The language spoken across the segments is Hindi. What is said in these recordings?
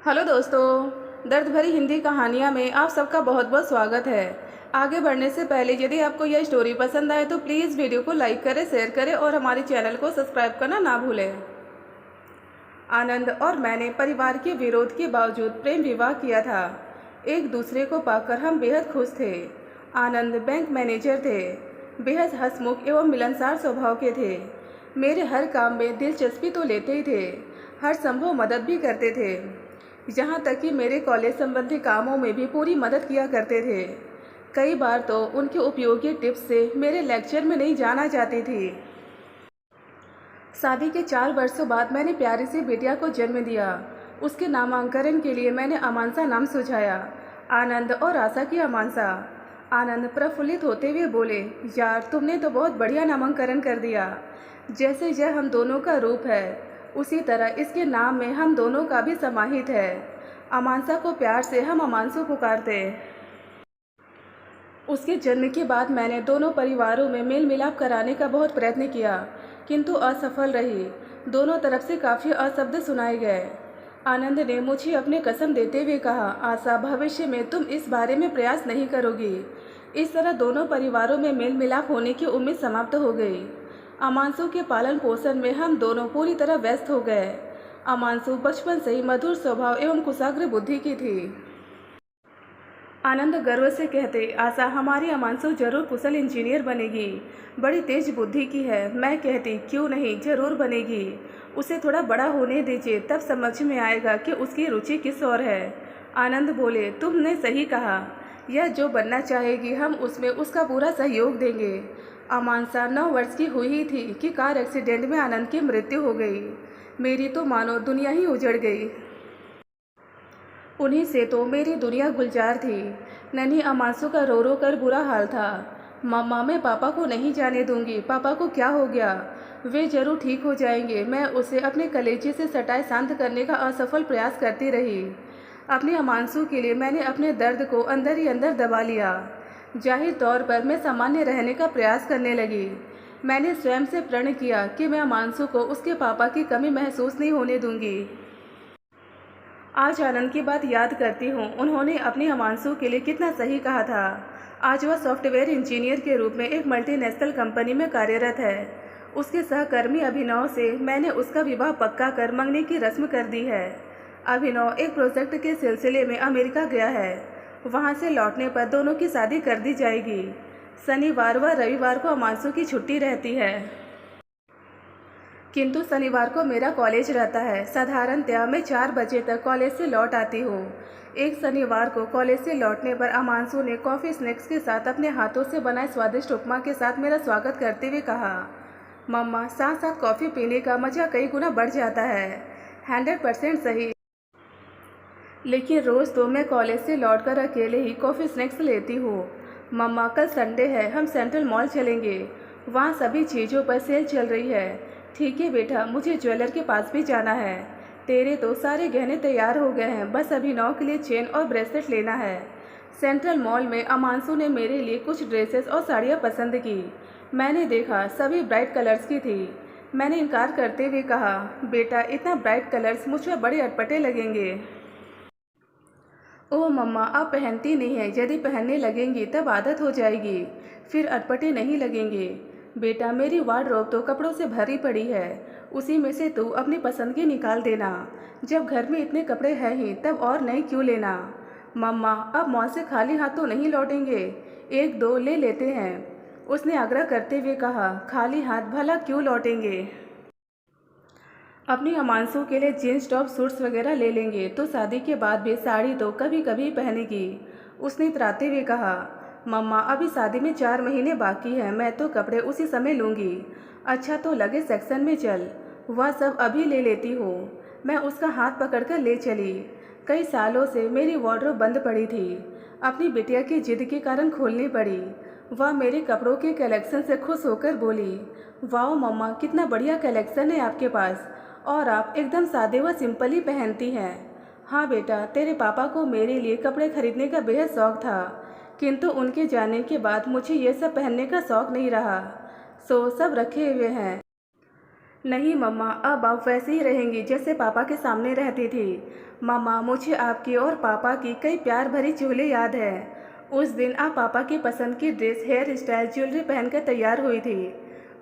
हेलो दोस्तों, दर्द भरी हिंदी कहानियाँ में आप सबका बहुत बहुत स्वागत है। आगे बढ़ने से पहले यदि आपको यह स्टोरी पसंद आए तो प्लीज़ वीडियो को लाइक करें, शेयर करें और हमारे चैनल को सब्सक्राइब करना ना भूलें। आनंद और मैंने परिवार के विरोध के बावजूद प्रेम विवाह किया था। एक दूसरे को पाकर हम बेहद खुश थे। आनंद बैंक मैनेजर थे, बेहद हंसमुख एवं मिलनसार स्वभाव के थे। मेरे हर काम में दिलचस्पी तो लेते ही थे, हर संभव मदद भी करते थे। यहाँ तक कि मेरे कॉलेज संबंधी कामों में भी पूरी मदद किया करते थे। कई बार तो उनके उपयोगी टिप्स से मेरे लेक्चर में नहीं जाना जाती थी। शादी के 4 वर्षों बाद मैंने प्यारी सी बिटिया को जन्म दिया। उसके नामांकन के लिए मैंने अमांसा नाम सुझाया, आनंद और आशा की अमांसा। आनंद प्रफुल्लित होते हुए बोले, यार तुमने तो बहुत बढ़िया नामांकन कर दिया। जैसे यह हम दोनों का रूप है उसी तरह इसके नाम में हम दोनों का भी समाहित है। अमांसा को प्यार से हम अमांसु पुकारते। उसके जन्म के बाद मैंने दोनों परिवारों में मेल मिलाप कराने का बहुत प्रयत्न किया, किंतु असफल रही। दोनों तरफ से काफ़ी अशब्द सुनाए गए। आनंद ने मुझे अपने कसम देते हुए कहा, आशा भविष्य में तुम इस बारे में प्रयास नहीं करोगी। इस तरह दोनों परिवारों में मेल मिलाप होने की उम्मीद समाप्त हो गई। अमांसु के पालन पोषण में हम दोनों पूरी तरह व्यस्त हो गए। अमांसु बचपन से ही मधुर स्वभाव एवं कुशाग्र बुद्धि की थी। आनंद गर्व से कहते, आशा हमारी अमांसु जरूर कुशल इंजीनियर बनेगी, बड़ी तेज बुद्धि की है। मैं कहती, क्यों नहीं, जरूर बनेगी। उसे थोड़ा बड़ा होने दीजिए, तब समझ में आएगा कि उसकी रुचि किस ओर है। आनंद बोले, तुमने सही कहा, यह जो बनना चाहेगी हम उसमें उसका पूरा सहयोग देंगे। अमांसा 9 वर्ष की हुई ही थी कि कार एक्सीडेंट में आनंद की मृत्यु हो गई। मेरी तो मानो दुनिया ही उजड़ गई। उन्हीं से तो मेरी दुनिया गुलजार थी। नन्ही अमांसु का रो रो कर बुरा हाल था। मम्मा, मैं पापा को नहीं जाने दूंगी। पापा को क्या हो गया? वे जरूर ठीक हो जाएंगे। मैं उसे अपने कलेजे से सटाए शांत करने का असफल प्रयास करती रही। अपनी अमांसु के लिए मैंने अपने दर्द को अंदर ही अंदर दबा लिया। जाहिर तौर पर मैं सामान्य रहने का प्रयास करने लगी। मैंने स्वयं से प्रण किया कि मैं अमांसु को उसके पापा की कमी महसूस नहीं होने दूंगी। आज आनंद की बात याद करती हूँ, उन्होंने अपनी अमांसु के लिए कितना सही कहा था। आज वह सॉफ्टवेयर इंजीनियर के रूप में एक मल्टीनेशनल कंपनी में कार्यरत है। उसके सहकर्मी अभिनव से मैंने उसका विवाह पक्का कर मंगनी की रस्म कर दी है। अभिनव एक प्रोजेक्ट के सिलसिले में अमेरिका गया है। वहाँ से लौटने पर दोनों की शादी कर दी जाएगी। शनिवार व रविवार को अमांसु की छुट्टी रहती है, किंतु शनिवार को मेरा कॉलेज रहता है। साधारणतया मैं 4 बजे तक कॉलेज से लौट आती हूँ। एक शनिवार को कॉलेज से लौटने पर अमांसु ने कॉफ़ी स्नैक्स के साथ अपने हाथों से बनाए स्वादिष्ट उपमा के साथ मेरा स्वागत करते हुए कहा, मम्मा, साथ साथ कॉफ़ी पीने का मज़ा कई गुना बढ़ जाता है। 100% सही। लेकिन रोज़ तो मैं कॉलेज से लौटकर अकेले ही कॉफ़ी स्नैक्स लेती हूँ। मम्मा, कल संडे है, हम सेंट्रल मॉल चलेंगे, वहाँ सभी चीज़ों पर सेल चल रही है। ठीक है बेटा, मुझे ज्वेलर के पास भी जाना है। तेरे तो सारे गहने तैयार हो गए हैं, बस अभिनव के लिए चेन और ब्रेसलेट लेना है। सेंट्रल मॉल में अमांसु ने मेरे लिए कुछ ड्रेसेस और साड़ियाँ पसंद की। मैंने देखा सभी ब्राइट कलर्स की थी। मैंने इनकार करते हुए कहा, बेटा इतना ब्राइट कलर्स मुझ पर बड़े अटपटे लगेंगे। ओह मम्मा, आप पहनती नहीं हैं, यदि पहनने लगेंगी तब आदत हो जाएगी, फिर अटपटे नहीं लगेंगे। बेटा मेरी वार्डरोब तो कपड़ों से भरी पड़ी है, उसी में से तू अपनी पसंद की निकाल देना। जब घर में इतने कपड़े हैं ही तब और नए क्यों लेना। मम्मा, अब मॉल से खाली हाथ तो नहीं लौटेंगे, 1-2 ले लेते हैं, उसने आग्रह करते हुए कहा। खाली हाथ भला क्यों लौटेंगे? अपनी अमांसु के लिए जीन्स टॉप सूट्स वगैरह ले लेंगे, तो शादी के बाद भी साड़ी तो कभी कभी पहनेगी, उसने इतराते हुए कहा। मम्मा, अभी शादी में 4 महीने बाकी हैं, मैं तो कपड़े उसी समय लूँगी। अच्छा तो लगे सेक्शन में चल, वह सब अभी ले लेती हूँ। मैं उसका हाथ पकड़कर ले चली। कई सालों से मेरी वार्डरोब बंद पड़ी थी, अपनी बिटिया की जिद के कारण खोलनी पड़ी। वह मेरे कपड़ों के कलेक्शन से खुश होकर बोली, वाह मम्मा, कितना बढ़िया कलेक्शन है आपके पास, और आप एकदम सादे व सिंपल ही पहनती हैं। हाँ बेटा, तेरे पापा को मेरे लिए कपड़े खरीदने का बेहद शौक़ था, किंतु उनके जाने के बाद मुझे ये सब पहनने का शौक़ नहीं रहा, सो सब रखे हुए हैं। नहीं मम्मा, अब आप वैसे ही रहेंगी जैसे पापा के सामने रहती थी। मम्मा, मुझे आपकी और पापा की कई प्यार भरी चुगली याद है। उस दिन आप पापा की पसंद की ड्रेस, हेयर स्टाइल, ज्वेलरी पहनकर तैयार हुई थी।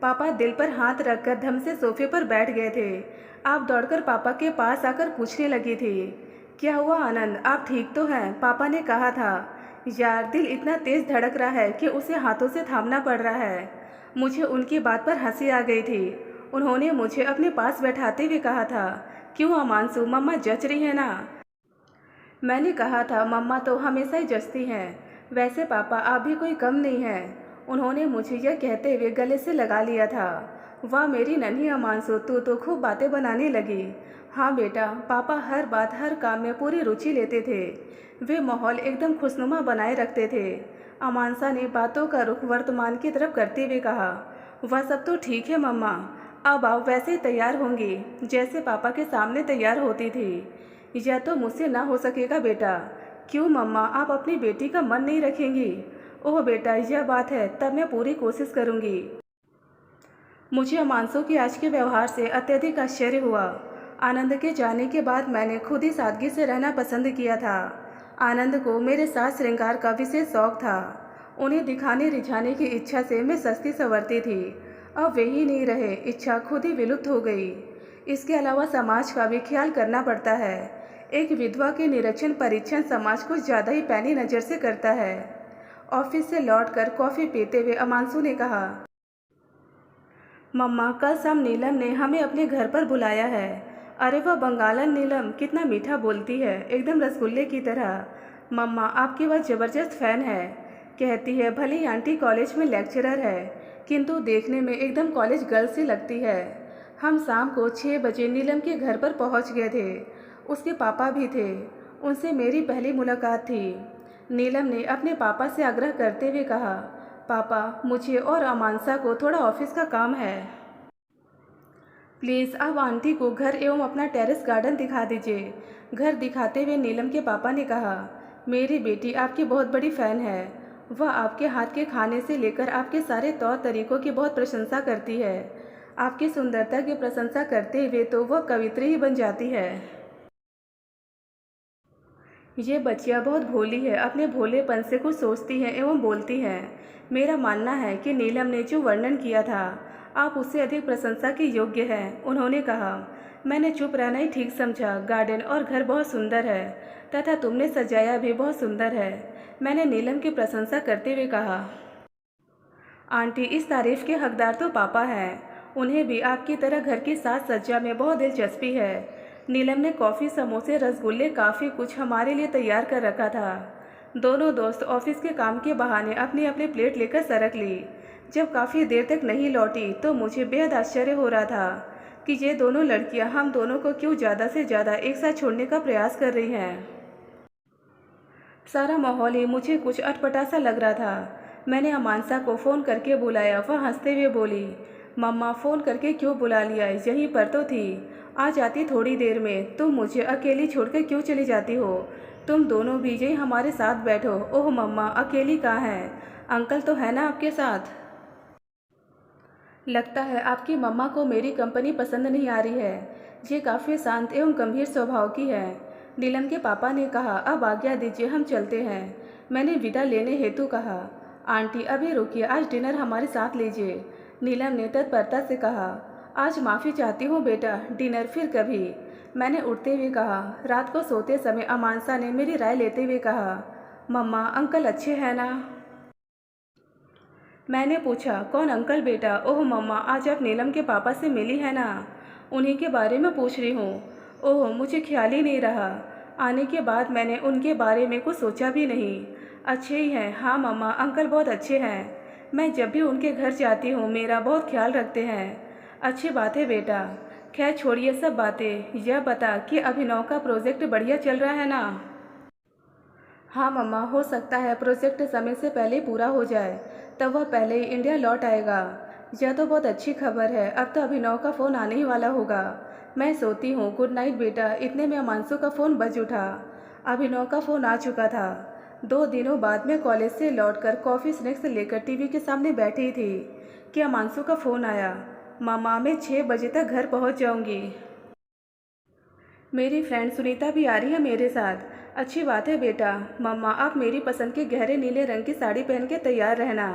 पापा दिल पर हाथ रखकर धम से सोफे पर बैठ गए थे। आप दौड़कर पापा के पास आकर पूछने लगी थी, क्या हुआ आनंद, आप ठीक तो हैं? पापा ने कहा था। यार, दिल इतना तेज धड़क रहा है कि उसे हाथों से थामना पड़ रहा है। मुझे उनकी बात पर हंसी आ गई थी। उन्होंने मुझे अपने पास बैठाते हुए कहा था, क्यों अमांसु, मम्मा जच रही है ना? मैंने कहा था, मम्मा तो हमेशा ही जचती हैं। वैसे पापा, आप भी कोई कम नहीं हैं। उन्होंने मुझे यह कहते हुए गले से लगा लिया था। वाह मेरी नन्ही अमांसु, तू तो खूब बातें बनाने लगी। हाँ बेटा, पापा हर बात, हर काम में पूरी रुचि लेते थे। वे माहौल एकदम खुशनुमा बनाए रखते थे। अमांसा ने बातों का रुख वर्तमान की तरफ करते हुए कहा, वह सब तो ठीक है मम्मा, अब आप वैसे ही तैयार होंगी जैसे पापा के सामने तैयार होती थी। यह तो मुझसे ना हो सकेगा बेटा। क्यों मम्मा, आप अपनी बेटी का मन नहीं रखेंगी? ओह बेटा, यह बात है, तब मैं पूरी कोशिश करूंगी। मुझे अमांसो के आज के व्यवहार से अत्यधिक आश्चर्य हुआ। आनंद के जाने के बाद मैंने खुद ही सादगी से रहना पसंद किया था। आनंद को मेरे साथ श्रृंगार का विशेष शौक था। उन्हें दिखाने रिझाने की इच्छा से मैं सस्ती संवरती थी। अब वे ही नहीं रहे, इच्छा खुद ही विलुप्त हो गई। इसके अलावा समाज का भी ख्याल करना पड़ता है। एक विधवा के निरीक्षण परीक्षण समाज कुछ ज़्यादा ही पैनी नज़र से करता है। ऑफिस से लौटकर कॉफ़ी पीते हुए अमांसु ने कहा, मम्मा, कल शाम नीलम ने हमें अपने घर पर बुलाया है। अरे वह बंगालन नीलम कितना मीठा बोलती है, एकदम रसगुल्ले की तरह। मम्मा, आपकी वह ज़बरदस्त फ़ैन है। कहती है भले ही आंटी कॉलेज में लेक्चरर है, किंतु देखने में एकदम कॉलेज गर्ल सी लगती है। हम शाम को 6 बजे नीलम के घर पर पहुंच गए थे। उसके पापा भी थे। उनसे मेरी पहली मुलाकात थी। नीलम ने अपने पापा से आग्रह करते हुए कहा, पापा, मुझे और अमांसा को थोड़ा ऑफिस का काम है। प्लीज़ आप आंटी को घर एवं अपना टेरेस गार्डन दिखा दीजिए। घर दिखाते हुए नीलम के पापा ने कहा, मेरी बेटी आपकी बहुत बड़ी फ़ैन है। वह आपके हाथ के खाने से लेकर आपके सारे तौर तरीकों की बहुत प्रशंसा करती है। आपकी सुंदरता की प्रशंसा करते हुए तो वह कवित्री ही बन जाती है। ये बच्चियाँ बहुत भोली है, अपने भोलेपन से कुछ सोचती हैं एवं बोलती हैं। मेरा मानना है कि नीलम ने जो वर्णन किया था, आप उससे अधिक प्रशंसा के योग्य हैं। उन्होंने कहा, मैंने चुप रहना ही ठीक समझा। गार्डन और घर बहुत सुंदर है तथा तुमने सजाया भी बहुत सुंदर है। मैंने नीलम की प्रशंसा करते हुए कहा, आंटी, इस तारीफ के हकदार तो पापा हैं। उन्हें भी आपकी तरह घर की साज सज्जा में बहुत दिलचस्पी है। नीलम ने कॉफ़ी, समोसे, रसगुल्ले, काफ़ी कुछ हमारे लिए तैयार कर रखा था। दोनों दोस्त ऑफिस के काम के बहाने अपनी अपनी प्लेट लेकर सरक ली। जब काफ़ी देर तक नहीं लौटी तो मुझे बेहद आश्चर्य हो रहा था कि ये दोनों लड़कियां हम दोनों को क्यों ज़्यादा से ज़्यादा एक साथ छोड़ने का प्रयास कर रही हैं। सारा माहौल ही मुझे कुछ अटपटा सा लग रहा था। मैंने अमांसा को फ़ोन करके बुलाया। वह हंसते हुए बोली, मम्मा, फ़ोन करके क्यों बुला लिया, यहीं पर तो थी। आ जाती थोड़ी देर में। तुम मुझे अकेली छोड़कर क्यों चली जाती हो? तुम दोनों भी यहीं हमारे साथ बैठो। ओह मम्मा, अकेली कहाँ हैं? अंकल तो है ना आपके साथ? लगता है आपकी मम्मा को मेरी कंपनी पसंद नहीं आ रही है। ये काफ़ी शांत एवं गंभीर स्वभाव की है। नीलम के पापा ने कहा, अब आज्ञा दीजिए, हम चलते हैं। मैंने विदा लेने हेतु कहा, आंटी अभी रुकिए, आज डिनर हमारे साथ लीजिए। नीलम ने तत्परता से कहा, आज माफ़ी चाहती हूँ बेटा, डिनर फिर कभी। मैंने उठते हुए कहा। रात को सोते समय अमांसा ने मेरी राय लेते हुए कहा, मम्मा, अंकल अच्छे हैं ना? मैंने पूछा, कौन अंकल बेटा? ओह मम्मा, आज आप नीलम के पापा से मिली है ना? उन्हीं के बारे में पूछ रही हूँ। ओह, मुझे ख्याल ही नहीं रहा। आने के बाद मैंने उनके बारे में कुछ सोचा भी नहीं। अच्छे ही हैं। हाँ मम्मा, अंकल बहुत अच्छे हैं। मैं जब भी उनके घर जाती हूँ मेरा बहुत ख्याल रखते हैं। अच्छी बात है बेटा। खैर छोड़िए सब बातें, यह बता कि अभिनव का प्रोजेक्ट बढ़िया चल रहा है ना? हाँ मम्मा, हो सकता है प्रोजेक्ट समय से पहले पूरा हो जाए, तब वह पहले ही इंडिया लौट आएगा। यह तो बहुत अच्छी खबर है। अब तो अभिनव का फ़ोन आने ही वाला होगा। मैं सोती हूँ, गुड नाइट बेटा। इतने में अमांसु का फ़ोन बज उठा। अभिनव का फ़ोन आ चुका था। 2 दिनों बाद मैं कॉलेज से लौटकर कॉफ़ी स्नैक्स लेकर टीवी के सामने बैठी थी कि अमांसु का फ़ोन आया। मम्मा मैं 6 बजे तक घर पहुंच जाऊंगी। मेरी फ्रेंड सुनीता भी आ रही है मेरे साथ। अच्छी बात है बेटा। मम्मा आप मेरी पसंद के गहरे नीले रंग की साड़ी पहन के तैयार रहना।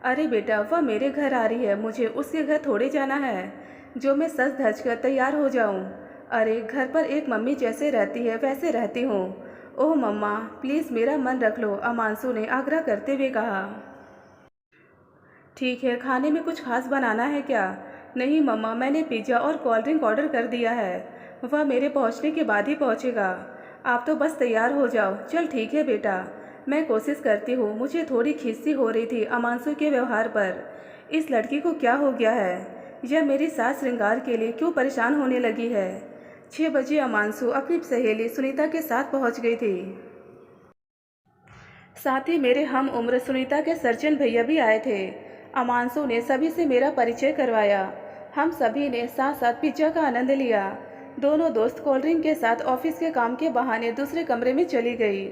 अरे बेटा वह मेरे घर आ रही है, मुझे उसके घर थोड़े जाना है जो मैं सज धज कर तैयार हो जाऊं। अरे घर पर एक मम्मी जैसे रहती है वैसे रहती हूँ। ओह मम्मा प्लीज़ मेरा मन रख लो, अमांसू ने आग्रह करते हुए कहा। ठीक है, खाने में कुछ खास बनाना है क्या? नहीं मम्मा मैंने पिज़्ज़ा और कोल्ड ड्रिंक ऑर्डर कर दिया है, वह मेरे पहुंचने के बाद ही पहुंचेगा। आप तो बस तैयार हो जाओ। चल ठीक है बेटा, मैं कोशिश करती हूँ। मुझे थोड़ी खिस्सी हो रही थी अमांसू के व्यवहार पर। इस लड़की को क्या हो गया है? यह मेरी सास श्रृंगार के लिए क्यों परेशान होने लगी है? 6 बजे अमांसू अपनी सहेली सुनीता के साथ पहुँच गई थी। साथ ही मेरे हम उम्र सुनीता के सर्जन भैया भी आए थे। अमांसू ने सभी से मेरा परिचय करवाया। हम सभी ने साथ साथ पिज्जा का आनंद लिया। दोनों दोस्त कोल्ड ड्रिंक के साथ ऑफिस के काम के बहाने दूसरे कमरे में चली गई।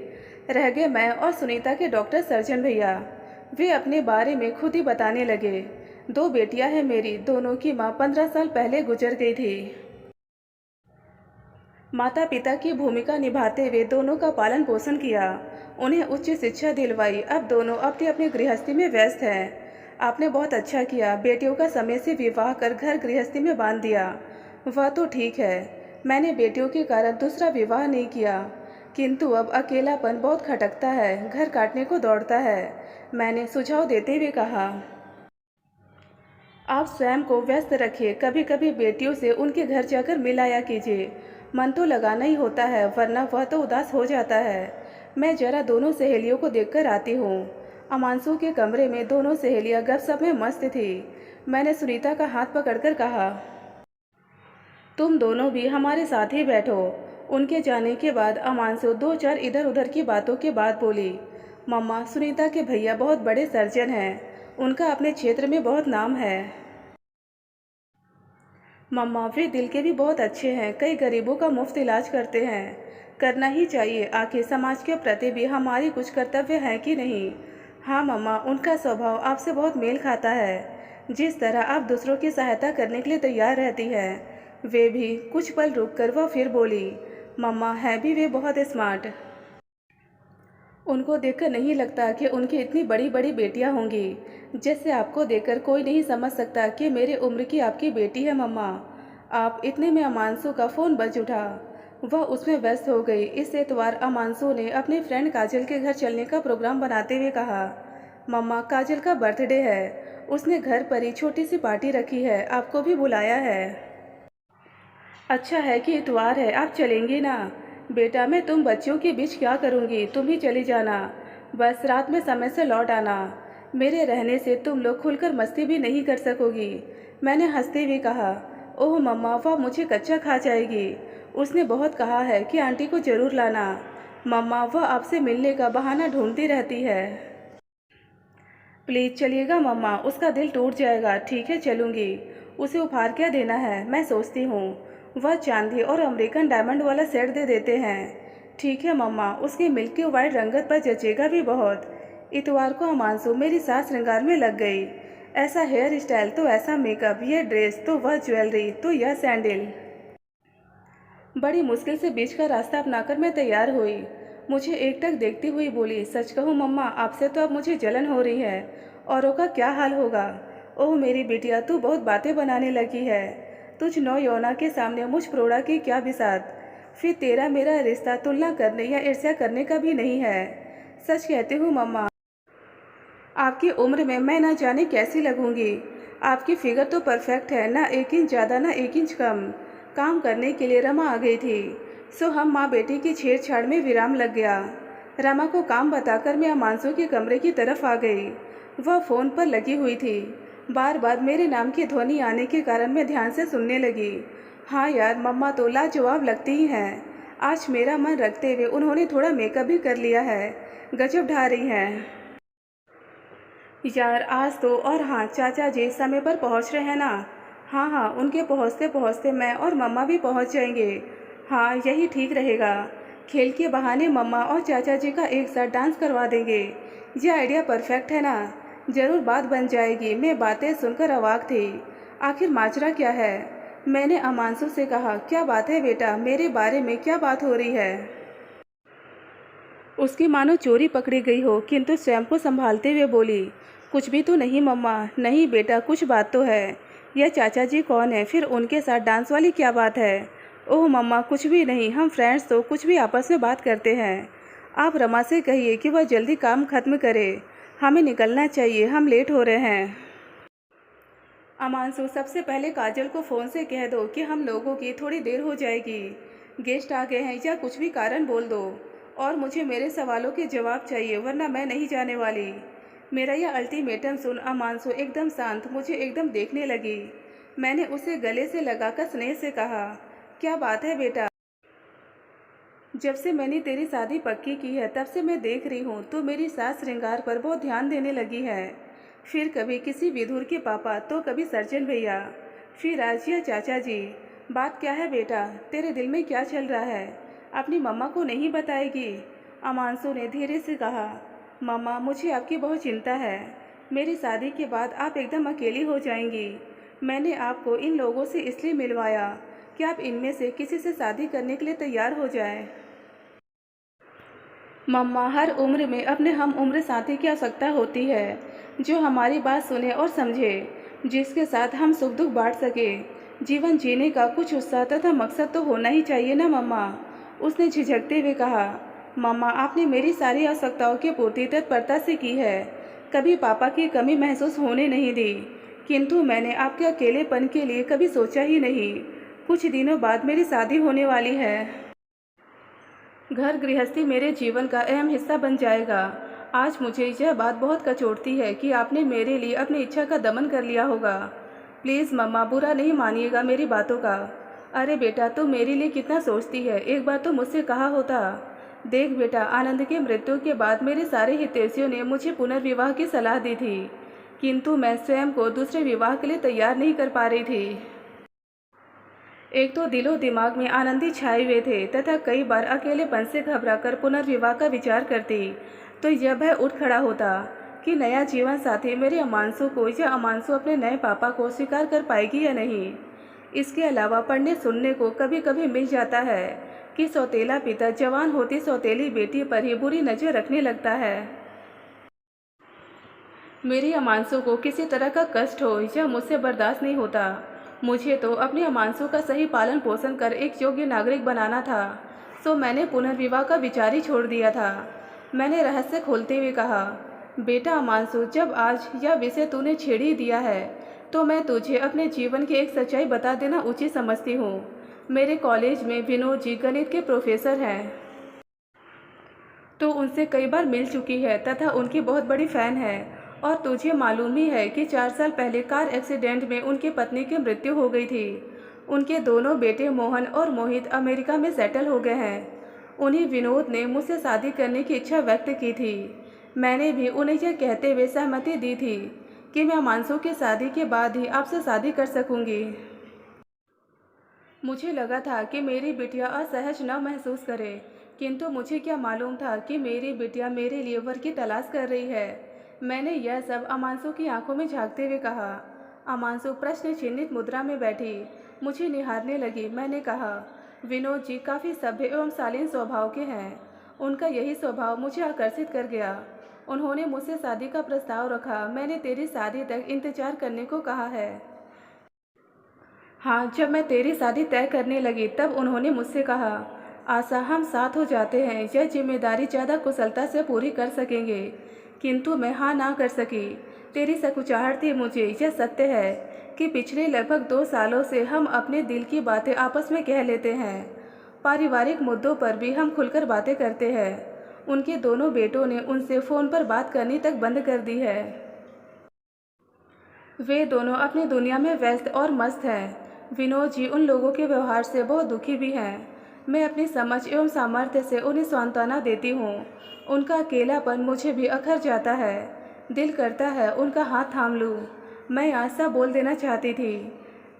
रह गए मैं और सुनीता के डॉक्टर सर्जन भैया। वे अपने बारे में खुद ही बताने लगे। 2 बेटियां हैं मेरी, दोनों की माँ 15 साल पहले गुजर गई थी। माता पिता की भूमिका निभाते हुए दोनों का पालन पोषण किया, उन्हें उच्च शिक्षा दिलवाई। अब दोनों अपनी अपनी गृहस्थी में व्यस्त हैं। आपने बहुत अच्छा किया, बेटियों का समय से विवाह कर घर गृहस्थी में बांध दिया। वह तो ठीक है, मैंने बेटियों के कारण दूसरा विवाह नहीं किया, किंतु अब अकेलापन बहुत खटकता है, घर काटने को दौड़ता है। मैंने सुझाव देते हुए कहा, आप स्वयं को व्यस्त रखिए, कभी कभी बेटियों से उनके घर जाकर मिल आया कीजिए। मन तो लगाना ही होता है, वरना वह तो उदास हो जाता है। मैं जरा दोनों सहेलियों को देखकर आती हूँ। अमांसू के कमरे में दोनों सहेलियाँ गपशप में मस्त थी। मैंने सुनीता का हाथ पकड़कर कहा, तुम दोनों भी हमारे साथ ही बैठो। उनके जाने के बाद अमांसू 2-4 इधर उधर की बातों के बाद बोली, मम्मा सुनीता के भैया बहुत बड़े सर्जन हैं, उनका अपने क्षेत्र में बहुत नाम है। मम्मा वे दिल के भी बहुत अच्छे हैं, कई गरीबों का मुफ्त इलाज करते हैं। करना ही चाहिए, आखिर समाज के प्रति भी हमारी कुछ कर्तव्य हैं कि नहीं? हाँ मम्मा, उनका स्वभाव आपसे बहुत मेल खाता है। जिस तरह आप दूसरों की सहायता करने के लिए तैयार रहती है, वे भी। कुछ पल रुक कर वह फिर बोली, मम्मा है भी वे बहुत स्मार्ट। उनको देखकर नहीं लगता कि उनकी इतनी बड़ी बड़ी बेटियां होंगी। जैसे आपको देखकर कोई नहीं समझ सकता कि मेरे उम्र की आपकी बेटी है मम्मा। आप इतने में अमांसू का फ़ोन बज उठा। वह उसमें व्यस्त हो गई। इस एतवार अमांसू ने अपनी फ्रेंड काजल के घर चलने का प्रोग्राम बनाते हुए कहा, मम्मा काजल का बर्थडे है, उसने घर पर ही छोटी सी पार्टी रखी है, आपको भी बुलाया है। अच्छा है कि इतवार है, आप चलेंगी ना? बेटा मैं तुम बच्चियों के बीच क्या करूँगी, तुम ही चली जाना, बस रात में समय से लौट आना। मेरे रहने से तुम लोग खुलकर मस्ती भी नहीं कर सकोगी। मैंने हंसते हुए कहा, ओह मम्मा वह मुझे कच्चा खा जाएगी। उसने बहुत कहा है कि आंटी को ज़रूर लाना। मम्मा वह आपसे मिलने का बहाना ढूंढती रहती है। प्लीज़ चलिएगा मम्मा, उसका दिल टूट जाएगा। ठीक है चलूँगी। उसे उपहार क्या देना है, मैं सोचती हूँ। वह चांदी और अमेरिकन डायमंड वाला सेट दे देते हैं। ठीक है मम्मा, उसकी मिल्की वाइट रंगत पर जचेगा भी बहुत। इतवार को अमांसू मेरी सास श्रृंगार में लग गई। ऐसा हेयर स्टाइल तो ऐसा मेकअप, यह ड्रेस तो वह ज्वेलरी तो यह सैंडल। बड़ी मुश्किल से बीच का रास्ता अपनाकर मैं तैयार हुई। मुझे एकटक देखती हुई बोली, सच कहूँ मम्मा आपसे तो अब मुझे जलन हो रही है, औरों का क्या हाल होगा। ओह मेरी बिटिया तू बहुत बातें बनाने लगी है। तुझ नौ यौना के सामने मुझ प्रोड़ा की क्या बिसात। फिर तेरा मेरा रिश्ता तुलना करने या ईर्ष्या करने का भी नहीं है। सच कहती हूँ मम्मा, आपकी उम्र में मैं ना जाने कैसी लगूंगी। आपकी फिगर तो परफेक्ट है, ना 1 इंच ज़्यादा ना 1 इंच कम। काम करने के लिए रमा आ गई थी, सो हम माँ बेटी की छेड़छाड़ में विराम लग गया। रमा को काम बताकर मैं अमांसू के कमरे की तरफ आ गई। वह फ़ोन पर लगी हुई थी। बार बार मेरे नाम की ध्वनि आने के कारण मैं ध्यान से सुनने लगी। हाँ यार, मम्मा तो लाजवाब लगती ही हैं। आज मेरा मन रखते हुए उन्होंने थोड़ा मेकअप भी कर लिया है, गजब ढा रही हैं यार आज तो। और हाँ, चाचा जी समय पर पहुंच रहे हैं ना? हाँ हाँ, उनके पहुंचते पहुंचते मैं और मम्मा भी पहुंच जाएंगे। हाँ यही ठीक रहेगा। खेल के बहाने मम्मा और चाचा जी का एक साथ डांस करवा देंगे। ये आइडिया परफेक्ट है ना? ज़रूर बात बन जाएगी। मैं बातें सुनकर अवाक थी। आखिर माजरा क्या है? मैंने अमांसु से कहा, क्या बात है बेटा, मेरे बारे में क्या बात हो रही है? उसकी मानो चोरी पकड़ी गई हो, किंतु स्वयं को संभालते हुए बोली, कुछ भी तो नहीं मम्मा। नहीं बेटा, कुछ बात तो है। यह चाचा जी कौन है? फिर उनके साथ डांस वाली क्या बात है? ओह मम्मा, कुछ भी नहीं, हम फ्रेंड्स तो कुछ भी आपस में बात करते हैं। आप रमा से कहिए कि वह जल्दी काम खत्म करे, हमें निकलना चाहिए, हम लेट हो रहे हैं। अमांसु, सबसे पहले काजल को फ़ोन से कह दो कि हम लोगों की थोड़ी देर हो जाएगी, गेस्ट आ गए हैं, या कुछ भी कारण बोल दो। और मुझे मेरे सवालों के जवाब चाहिए, वरना मैं नहीं जाने वाली। मेरा यह अल्टीमेटम सुन अमांसु एकदम शांत मुझे एकदम देखने लगी। मैंने उसे गले से लगाकर स्नेह से कहा, क्या बात है बेटा? जब से मैंने तेरी शादी पक्की की है तब से मैं देख रही हूँ तो मेरी सास श्रृंगार पर बहुत ध्यान देने लगी है। फिर कभी किसी विधुर के पापा, तो कभी सर्जन भैया, फिर आज यह चाचा जी। बात क्या है बेटा? तेरे दिल में क्या चल रहा है? अपनी मम्मा को नहीं बताएगी? अमांसु ने धीरे से कहा, मम्मा, मुझे आपकी बहुत चिंता है। मेरी शादी के बाद आप एकदम अकेली हो जाएंगी। मैंने आपको इन लोगों से इसलिए मिलवाया कि आप इनमें से किसी से शादी करने के लिए तैयार हो जाएं। मम्मा, हर उम्र में अपने हम उम्र साथी की आवश्यकता होती है, जो हमारी बात सुने और समझे, जिसके साथ हम सुख दुख बांट सके। जीवन जीने का कुछ उत्साह तथा मकसद तो होना ही चाहिए ना मम्मा। उसने झिझकते हुए कहा, मम्मा, आपने मेरी सारी आवश्यकताओं की पूर्ति तत्परता से की है, कभी पापा की कमी महसूस होने नहीं दी, किंतु मैंने आपके अकेलेपन के लिए कभी सोचा ही नहीं। कुछ दिनों बाद मेरी शादी होने वाली है। घर गृहस्थी मेरे जीवन का अहम हिस्सा बन जाएगा। आज मुझे यह बात बहुत कचोटती है कि आपने मेरे लिए अपनी इच्छा का दमन कर लिया होगा। प्लीज़ मम्मा, बुरा नहीं मानिएगा मेरी बातों का। अरे बेटा, तू मेरे लिए कितना सोचती है, एक बार तो मुझसे कहा होता। देख बेटा, आनंद की मृत्यु के बाद मेरे सारे हितैषियों ने मुझे पुनर्विवाह की सलाह दी थी, किंतु मैं स्वयं को दूसरे विवाह के लिए तैयार नहीं कर पा रही थी। एक तो दिलो दिमाग में आनंदी छाए हुए थे तथा कई बार अकेलेपन से घबराकर पुनर्विवाह का विचार करती, तो यह भय उठ खड़ा होता कि नया जीवन साथी मेरे अमांसु को या अमांसु अपने नए पापा को स्वीकार कर पाएगी या नहीं। इसके अलावा पढ़ने सुनने को कभी कभी मिल जाता है कि सौतेला पिता जवान होती सौतेली बेटी पर ही बुरी नज़र रखने लगता है। मेरी अमांसु को किसी तरह का कष्ट हो यह मुझसे बर्दाश्त नहीं होता। मुझे तो अपने अमांसु का सही पालन पोषण कर एक योग्य नागरिक बनाना था, सो मैंने पुनर्विवाह का विचार ही छोड़ दिया था। मैंने रहस्य खोलते हुए कहा, बेटा अमांसु, जब आज यह विषय तूने छेड़ ही दिया है तो मैं तुझे अपने जीवन की एक सच्चाई बता देना उचित समझती हूँ। मेरे कॉलेज में विनोद जी गणित के प्रोफेसर हैं, तो उनसे कई बार मिल चुकी है तथा उनकी बहुत बड़ी फ़ैन है। और तुझे मालूम ही है कि 4 साल पहले कार एक्सीडेंट में उनकी पत्नी की मृत्यु हो गई थी। उनके दोनों बेटे मोहन और मोहित अमेरिका में सेटल हो गए हैं। उन्हीं विनोद ने मुझसे शादी करने की इच्छा व्यक्त की थी। मैंने भी उन्हें यह कहते हुए सहमति दी थी कि मैं अमांसु की शादी के बाद ही आपसे शादी कर सकूंगी। मुझे लगा था कि मेरी बिटिया असहज न महसूस करे, किंतु मुझे क्या मालूम था कि मेरी बिटिया मेरे लिए वर की तलाश कर रही है। मैंने यह सब अमांसु की आंखों में झांकते हुए कहा। अमांसु प्रश्न चिन्हित मुद्रा में बैठी मुझे निहारने लगी। मैंने कहा, विनोद जी काफ़ी सभ्य एवं शालीन स्वभाव के हैं। उनका यही स्वभाव मुझे आकर्षित कर गया। उन्होंने मुझसे शादी का प्रस्ताव रखा। मैंने तेरी शादी तक इंतजार करने को कहा है। हाँ, जब मैं तेरी शादी तय करने लगी तब उन्होंने मुझसे कहा, आशा, हम साथ हो जाते हैं, यह जिम्मेदारी ज़्यादा कुशलता से पूरी कर सकेंगे। किंतु मैं हाँ ना कर सकी। तेरी सकुचाहट थी मुझे। यह सत्य है कि पिछले लगभग 2 सालों से हम अपने दिल की बातें आपस में कह लेते हैं। पारिवारिक मुद्दों पर भी हम खुलकर बातें करते हैं। उनके दोनों बेटों ने उनसे फ़ोन पर बात करनी तक बंद कर दी है। वे दोनों अपनी दुनिया में व्यस्त और मस्त हैं। विनोद जी उन लोगों के व्यवहार से बहुत दुखी भी हैं। मैं अपनी समझ एवं सामर्थ्य से उन्हें सांत्वना देती हूँ। उनका अकेलापन मुझे भी अखर जाता है। दिल करता है उनका हाथ थाम लूँ। मैं आशा बोल देना चाहती थी।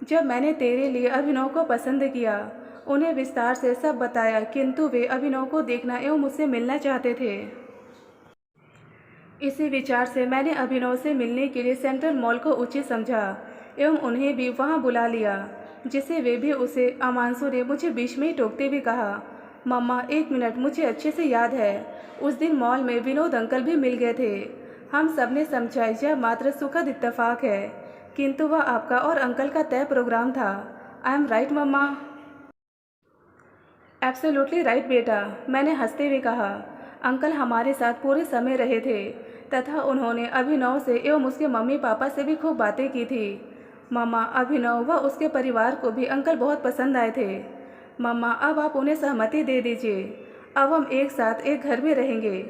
जब मैंने तेरे लिए अभिनव को पसंद किया, उन्हें विस्तार से सब बताया, किंतु वे अभिनव को देखना एवं मुझसे मिलना चाहते थे। इसी विचार से मैंने अभिनव से मिलने के लिए सेंट्रल मॉल को उचित समझा। एवं उन्हें भी वहाँ बुला लिया, जिसे वे भी उसे अमांसु ने मुझे बीच में ही टोकते हुए कहा, मम्मा 1 मिनट, मुझे अच्छे से याद है, उस दिन मॉल में विनोद अंकल भी मिल गए थे। हम सब ने समझा यह मात्र सुखद इत्तेफाक है, किंतु वह आपका और अंकल का तय प्रोग्राम था। I am right mamma? Absolutely right बेटा, मैंने हंसते हुए कहा। अंकल हमारे साथ पूरे समय रहे थे तथा उन्होंने अभिनव से एवं उसके मम्मी पापा से भी खूब बातें की थी। मम्मा, अभिनव व उसके परिवार को भी अंकल बहुत पसंद आए थे। मम्मा, अब आप उन्हें सहमति दे दीजिए। अब हम एक साथ एक घर में रहेंगे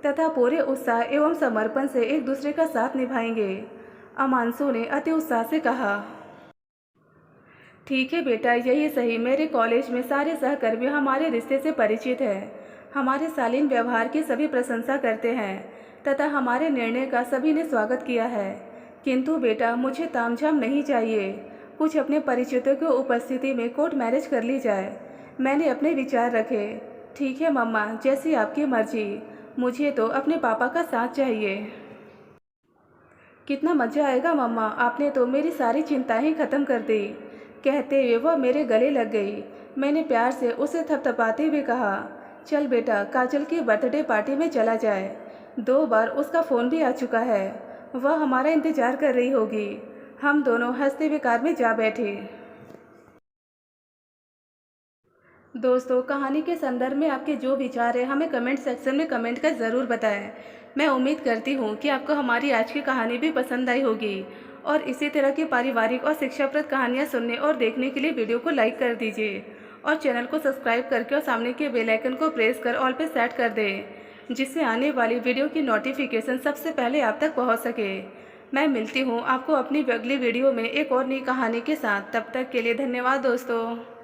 तथा पूरे उत्साह एवं समर्पण से एक दूसरे का साथ निभाएंगे। अमांसु ने अति उत्साह से कहा। ठीक है बेटा, यही सही। मेरे कॉलेज में सारे सहकर्मी हमारे रिश्ते से परिचित हैं, हमारे शालीन व्यवहार की सभी प्रशंसा करते हैं तथा हमारे निर्णय का सभी ने स्वागत किया है। किंतु बेटा, मुझे तामझाम नहीं चाहिए, कुछ अपने परिचितों की उपस्थिति में कोर्ट मैरिज कर ली जाए। मैंने अपने विचार रखे। ठीक है मम्मा, जैसी आपकी मर्जी, मुझे तो अपने पापा का साथ चाहिए। कितना मज़ा आएगा मम्मा, आपने तो मेरी सारी चिंताएं ही खत्म कर दी। कहते हुए वह मेरे गले लग गई। मैंने प्यार से उसे थपथपाते हुए कहा, चल बेटा, काजल की बर्थडे पार्टी में चला जाए। 2 बार उसका फ़ोन भी आ चुका है, वह हमारा इंतज़ार कर रही होगी। हम दोनों हंसते हुए कार में जा बैठे। दोस्तों, कहानी के संदर्भ में आपके जो विचार हैं हमें कमेंट सेक्शन में कमेंट कर ज़रूर बताएं। मैं उम्मीद करती हूँ कि आपको हमारी आज की कहानी भी पसंद आई होगी और इसी तरह की पारिवारिक और शिक्षाप्रद कहानियाँ सुनने और देखने के लिए वीडियो को लाइक कर दीजिए और चैनल को सब्सक्राइब करके और सामने के बेल आइकन को प्रेस कर ऑल पे सेट कर दें, जिससे आने वाली वीडियो की नोटिफिकेशन सबसे पहले आप तक पहुँच सके। मैं मिलती हूँ आपको अपनी अगली वीडियो में एक और नई कहानी के साथ। तब तक के लिए धन्यवाद दोस्तों।